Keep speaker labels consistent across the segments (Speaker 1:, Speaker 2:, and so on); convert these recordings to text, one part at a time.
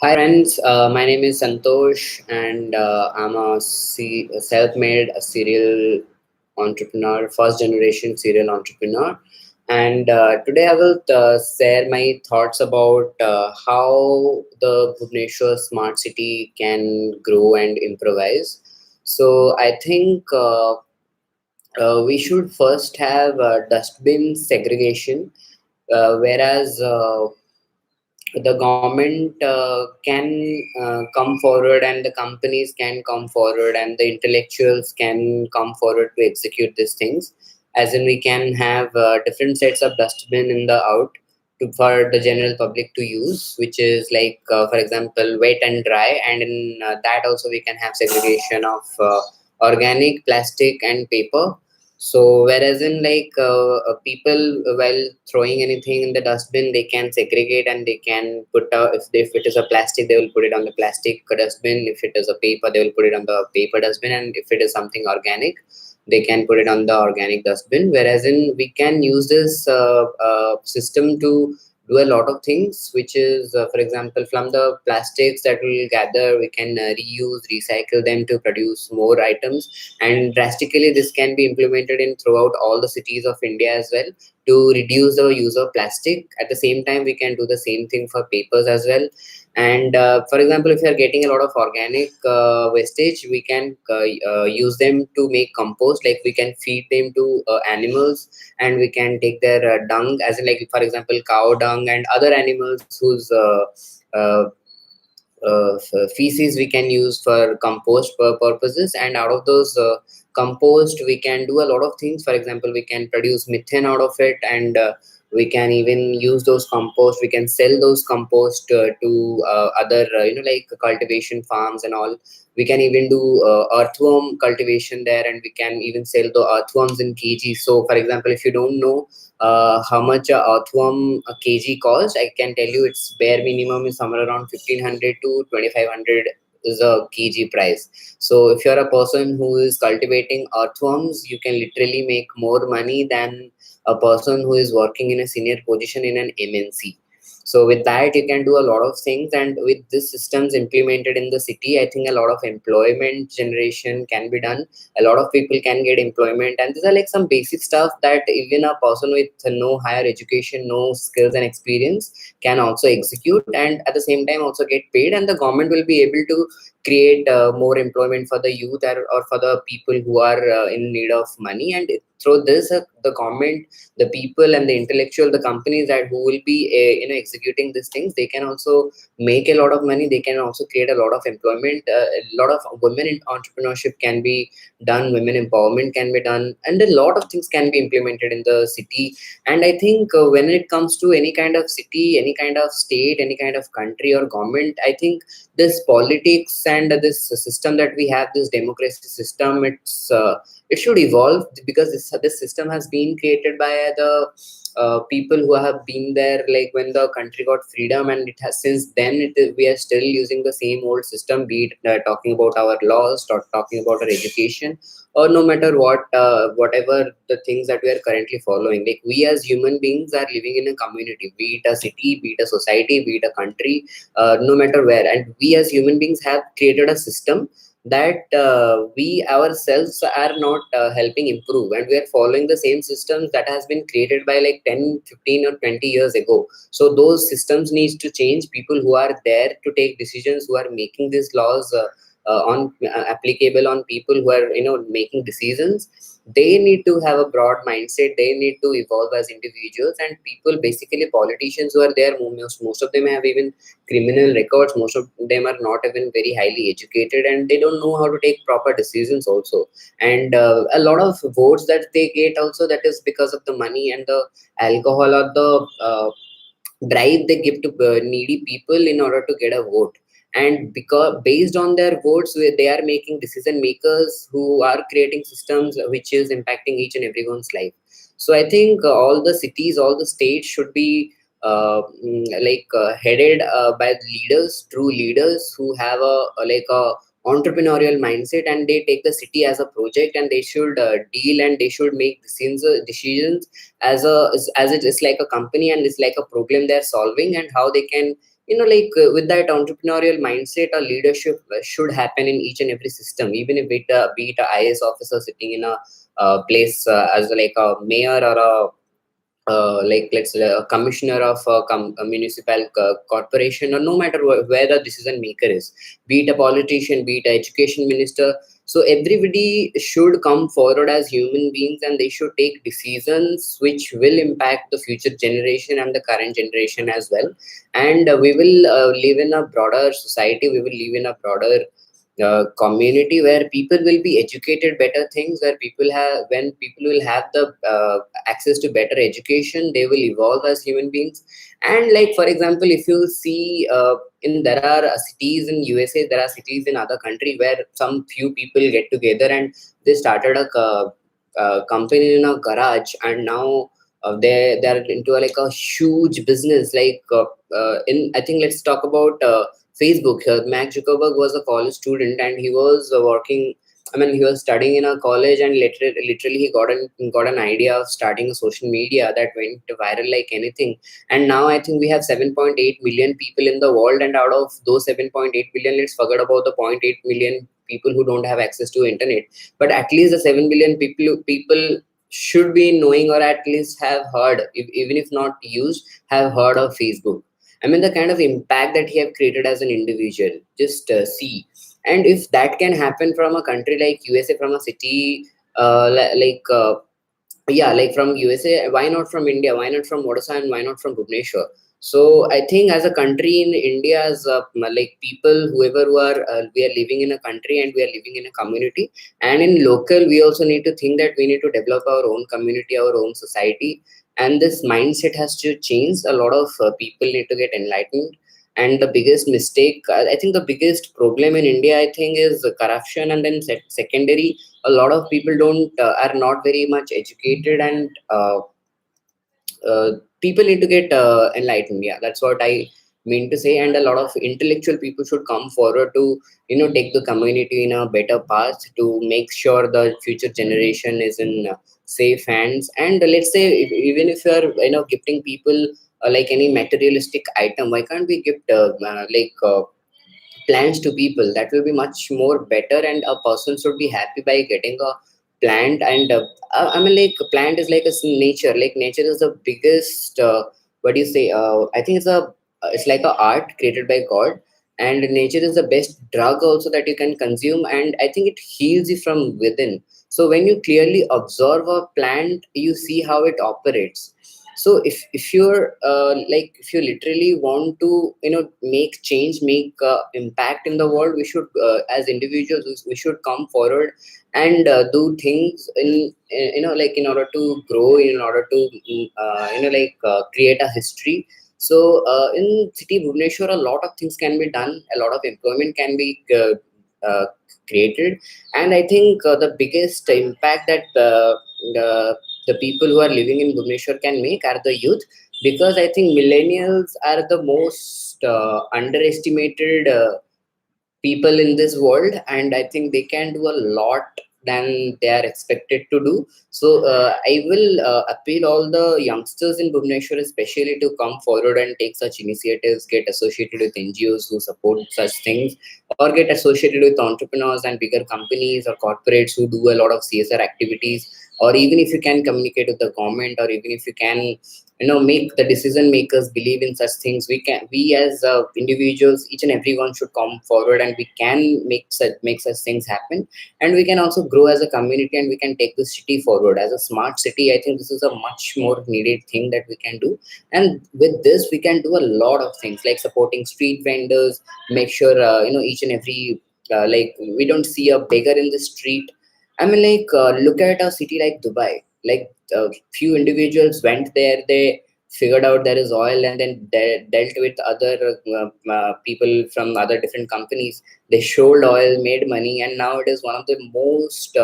Speaker 1: Hi friends, my name is Santosh and I'm a self-made serial entrepreneur, first generation serial entrepreneur. And today I will share my thoughts about how the Bhubaneswar smart city can grow and improvise. So I think we should first have dustbin segregation, whereas the government can come forward and the companies can come forward and the intellectuals can come forward to execute these things, as in we can have different sets of dustbin in the out for the general public to use, which is like for example wet and dry, and in that also we can have segregation of organic, plastic and paper. So whereas in like people while throwing anything in the dustbin, they can segregate and they can put if it is a plastic, they will put it on the plastic dustbin. If it is a paper, they will put it on the paper dustbin, and if it is something organic, they can put it on the organic dustbin. Whereas in we can use this system to do a lot of things, which is for example from the plastics that we will gather, we can reuse, recycle them to produce more items, and drastically this can be implemented in throughout all the cities of India as well to reduce the use of plastic. At the same time, we can do the same thing for papers as well. And for example, if you are getting a lot of organic wastage, we can use them to make compost. Like we can feed them to animals, and we can take their dung, as in like for example cow dung and other animals whose uh, feces we can use for compost purposes, and out of those compost we can do a lot of things. For example, we can produce methane out of it, and we can even use those compost, we can sell those compost to other like cultivation farms and all. We can even do earthworm cultivation there, and we can even sell the earthworms in kg. So for example, if you don't know how much a earthworm a kg cost, I can tell you its bare minimum is somewhere around 1500 to 2500 is a kg price. So if you're a person who is cultivating earthworms, you can literally make more money than a person who is working in a senior position in an MNC. So with that, you can do a lot of things, and with this systems implemented in the city, I think a lot of employment generation can be done. A lot of people can get employment, and these are like some basic stuff that even a person with no higher education, no skills and experience can also execute, and at the same time also get paid, and the government will be able to create more employment for the youth, or for the people who are in need of money. And through this the government, the people and the intellectual, the companies that who will be executing these things, they can also make a lot of money. They can also create a lot of employment. A lot of women in entrepreneurship can be done, women empowerment can be done, and a lot of things can be implemented in the city. And I think when it comes to any kind of city, any kind of state, any kind of country or government, I think this politics and this system that we have, this democracy system, it should evolve, because this system has been created by the people who have been there like when the country got freedom, and it has since then we are still using the same old system, be it talking about our laws or talking about our education, or no matter what, whatever the things that we are currently following. Like we as human beings are living in a community, be it a city, be it a society, be it a country, no matter where, and we as human beings have created a system that we ourselves are not helping improve, and we are following the same systems that has been created by like 10, 15 or 20 years ago. So those systems needs to change. People who are there to take decisions, who are making these laws on applicable on people who are making decisions, they need to have a broad mindset. They need to evolve as individuals, and people, basically politicians who are there, most of them have even criminal records. Most of them are not even very highly educated, and they don't know how to take proper decisions also. And a lot of votes that they get also, that is because of the money and the alcohol, or the bribe they give to needy people in order to get a vote. And because based on their votes, they are making decision makers who are creating systems which is impacting each and everyone's life. So I think all the cities, all the states should be headed by leaders, true leaders who have a entrepreneurial mindset, and they take the city as a project, and they should deal, and they should make decisions as it is like a company, and it's like a problem they're solving, and how they can with that entrepreneurial mindset, a leadership should happen in each and every system, even if be it a IS officer sitting in a place as like a mayor or a like let's say a commissioner of a municipal corporation, or no matter where the decision maker is, be it a politician, be it a education minister. So everybody should come forward as human beings, and they should take decisions which will impact the future generation and the current generation as well. And we will live in a broader society, we will live in a broader community where people will be educated better things, where people have when people will have the access to better education, they will evolve as human beings. And like for example, if you see in there are cities in USA, there are cities in other country where some few people get together and they started a company in a garage, and now they're into like a huge business, like in I think let's talk about Facebook. Mark Zuckerberg was a college student, and he was working. I mean, he was studying in a college, and literally he got an idea of starting a social media that went viral like anything. And now I think we have 7.8 million people in the world, and out of those 7.8 million, let's forget about the point 0.8 million people who don't have access to internet. But at least the 7 billion people should be knowing, or at least have heard, even if not used, have heard of Facebook. I mean, the kind of impact that he have created as an individual, just see. And if that can happen from a country like USA, from a city like yeah, like from USA, why not from India? Why not from Odisha, and why not from Bhubaneswar? So I think as a country in India, as like people, whoever who are, we are living in a country and we are living in a community, and in local, we also need to think that we need to develop our own community, our own society, and this mindset has to change. A lot of people need to get enlightened. And the biggest mistake, I think the biggest problem in India, I think, is corruption, and then secondary, a lot of people don't are not very much educated, and people need to get enlightened. Yeah, that's what I mean to say. And a lot of intellectual people should come forward to take the community in a better path, to make sure the future generation is in safe hands. And let's say, even if you are gifting people like any materialistic item, why can't we gift plants to people? That will be much more better, and a person should be happy by getting a plant. And I mean, like, plant is like a nature, like nature is the biggest what do you say, I think it's like a art created by God. And nature is the best drug also that you can consume, and I think it heals you from within. So when you clearly observe a plant, you see how it operates. So if you're like, if you literally want to make change, make impact in the world, we should as individuals, we should come forward and do things in like, in order to grow, in order to create a history. So in city Bhubaneswar, a lot of things can be done, a lot of employment can be uh, created. And I think the biggest impact that the people who are living in Bhubaneswar can make are the youth, because I think millennials are the most underestimated people in this world, and I think they can do a lot than they are expected to do. So I will appeal all the youngsters in Bhubaneswar especially to come forward and take such initiatives, get associated with NGOs who support such things, or get associated with entrepreneurs and bigger companies or corporates who do a lot of CSR activities. Or even if you can communicate with the government, or even if you can make the decision makers believe in such things, we as individuals, each and everyone should come forward, and we can make such things happen. And we can also grow as a community, and we can take the city forward as a smart city. I think this is a much more needed thing that we can do. And with this, we can do a lot of things, like supporting street vendors, make sure each and every like, we don't see a beggar in the street. I mean, like, look at a city like Dubai. Like, few individuals went there, they figured out there is oil, and then they dealt with other people from other different companies. They sold oil, made money, and now it is one of the most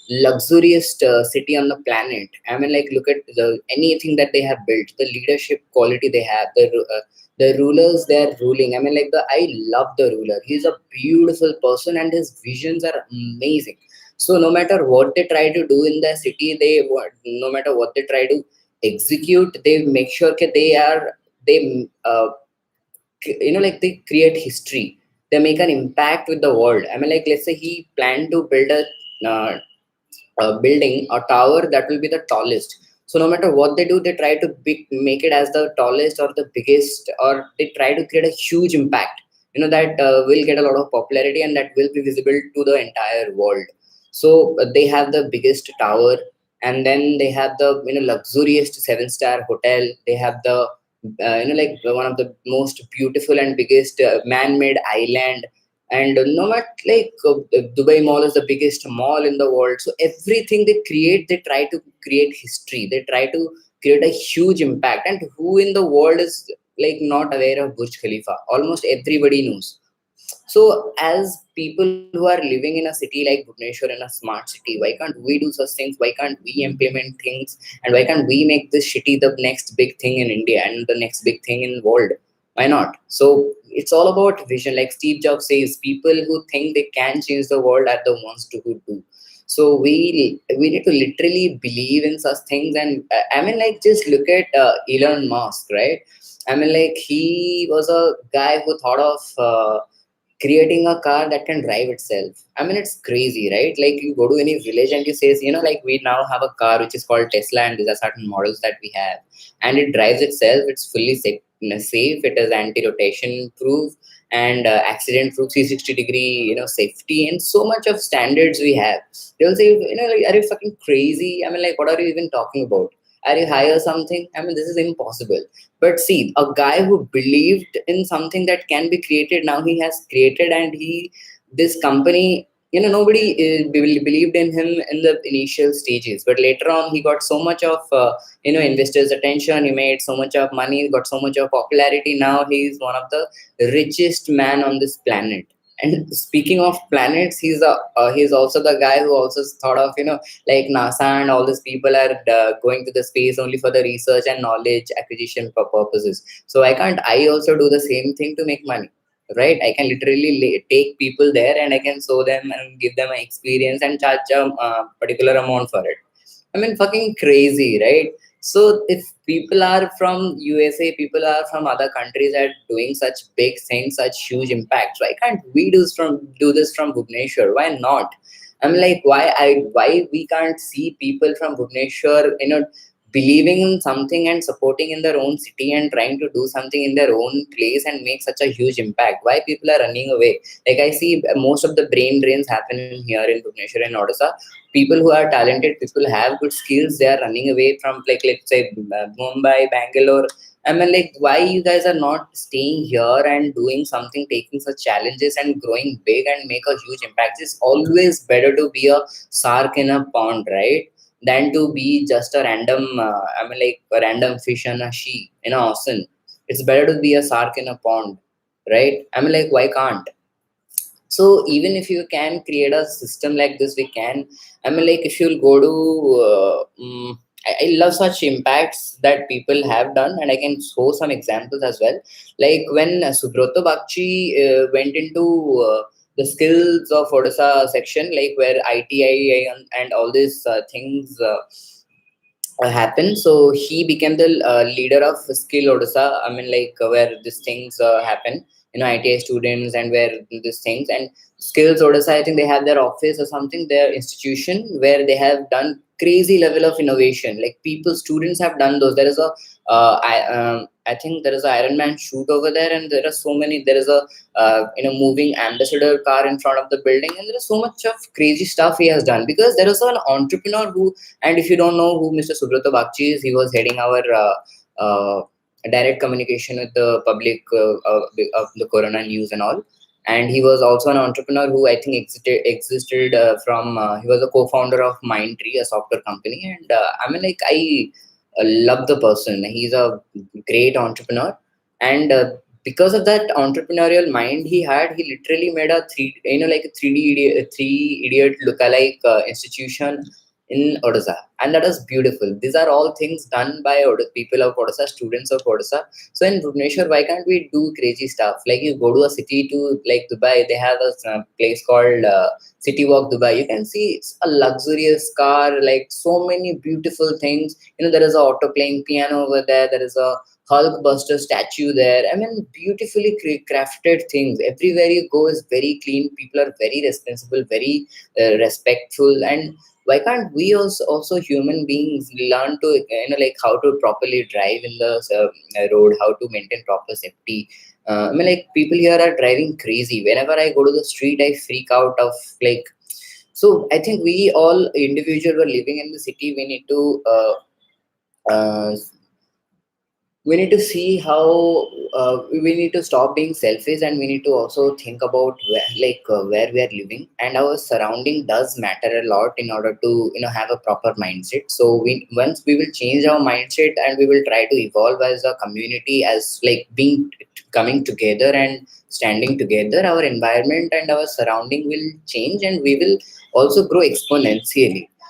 Speaker 1: luxurious city on the planet. I mean, like, look at anything that they have built, the leadership quality they have, the rulers they're ruling. I mean, like, I love the ruler. He's a beautiful person, and his visions are amazing. So no matter what they try to do in the city, no matter what they try to execute, they make sure that they like they create history, they make an impact with the world. I mean, like, let's say he planned to build a building, a tower that will be the tallest. So no matter what they do, they try to make it as the tallest or the biggest, or they try to create a huge impact. That will get a lot of popularity and that will be visible to the entire world. So they have the biggest tower, and then they have the luxurious seven-star hotel. They have the like one of the most beautiful and biggest man-made island. And no matter, like, Dubai Mall is the biggest mall in the world. So everything they create, they try to create history, they try to create a huge impact. And who in the world is like not aware of Burj Khalifa? Almost everybody knows. So as people who are living in a city like Bhubaneswar, in a smart city, why can't we do such things? Why can't we implement things? And why can't we make this city the next big thing in India and the next big thing in world? Why not? So it's all about vision. Like Steve Jobs says, people who think they can change the world are the ones who do. So we need to literally believe in such things. And I mean, like, just look at Elon Musk, right? I mean, like, he was a guy who thought of creating a car that can drive itself. I mean, it's crazy, right? Like, you go to any village and you say, like, we now have a car which is called Tesla, and these are certain models that we have, and it drives itself. It's fully safe. It is anti-rotation proof and accident proof, 360-degree, safety, and so much of standards we have. They'll say, like, are you fucking crazy? I mean, like, what are you even talking about? Are you high or something? I mean, this is impossible. But see, a guy who believed in something that can be created, now he has created, and this company, nobody believed in him in the initial stages, but later on he got so much of investors' attention. He made so much of money, got so much of popularity. Now he's one of the richest man on this planet. And speaking of planets, he's also the guy who also thought of like NASA and all these people are going to the space only for the research and knowledge acquisition purposes. So why can't I also do the same thing to make money? Right? I can literally take people there and I can show them and give them an experience and charge a particular amount for it. I mean, fucking crazy, right? So if people are from USA, people are from other countries are doing such big things, such huge impacts. Why can't we do this from Bhubaneswar? Why not? I'm like, why we can't see people from Bhubaneswar, believing in something and supporting in their own city and trying to do something in their own place and make such a huge impact? Why people are running away? Like, I see most of the brain drains happen here in Bhubaneswar and Odisha. People who are talented, people have good skills, they are running away from, like, let's say, Mumbai, Bangalore. I mean, like, why you guys are not staying here and doing something, taking such challenges and growing big and make a huge impact? It's always better to be a shark in a pond, right? Than to be just a random, I mean, like, a random fish in a ocean. It's better to be a shark in a pond, right? I mean, like, why can't? So even if you can create a system like this, we can. I mean, like, if you'll go to I love such impacts that people have done, and I can show some examples as well. Like when Subrata Bakshi went into the skills of Odisha section, like where ITI and all these things happened. So he became the leader of Skill Odisha. I mean, like, where these things happen, ITI students, and where these things and Skills Odisha. I think they have their office or something, their institution where they have done crazy level of innovation. Like people, students have done those. There is a I think there is an Iron Man shoot over there, and there are so many. There is a moving ambassador car in front of the building, and there is so much of crazy stuff he has done because there is an entrepreneur who. And if you don't know who Mr. Subrata Bagchi is, he was heading our direct communication with the public of the Corona news and all. And he was also an entrepreneur who I think existed from. He was a co-founder of Mindtree, a software company, and I mean, like, I love the person. He's a great entrepreneur, and because of that entrepreneurial mind he had, he literally made a like a 3 idiot lookalike institution in Odisha, and that is beautiful. These are all things done by people of Odisha, students of Odisha. So in Bhubaneswar, why can't we do crazy stuff? Like you go to a city to like Dubai, they have a place called City Walk Dubai. You can see it's a luxurious car, like so many beautiful things. There is a auto playing piano over there. There is a Hulkbuster statue there. I mean, beautifully crafted things. Everywhere you go is very clean. People are very responsible, very respectful. And why can't we also human beings learn to like how to properly drive in the road, how to maintain proper safety? I mean, like people here are driving crazy. Whenever I go to the street, I freak out of like. So I think we all individual were living in the city. We need to we need to see how we need to stop being selfish, and we need to also think about where we are living, and our surrounding does matter a lot in order to have a proper mindset. So we once we will change our mindset, and we will try to evolve as a community, as like being coming together and standing together, our environment and our surrounding will change, and we will also grow exponentially.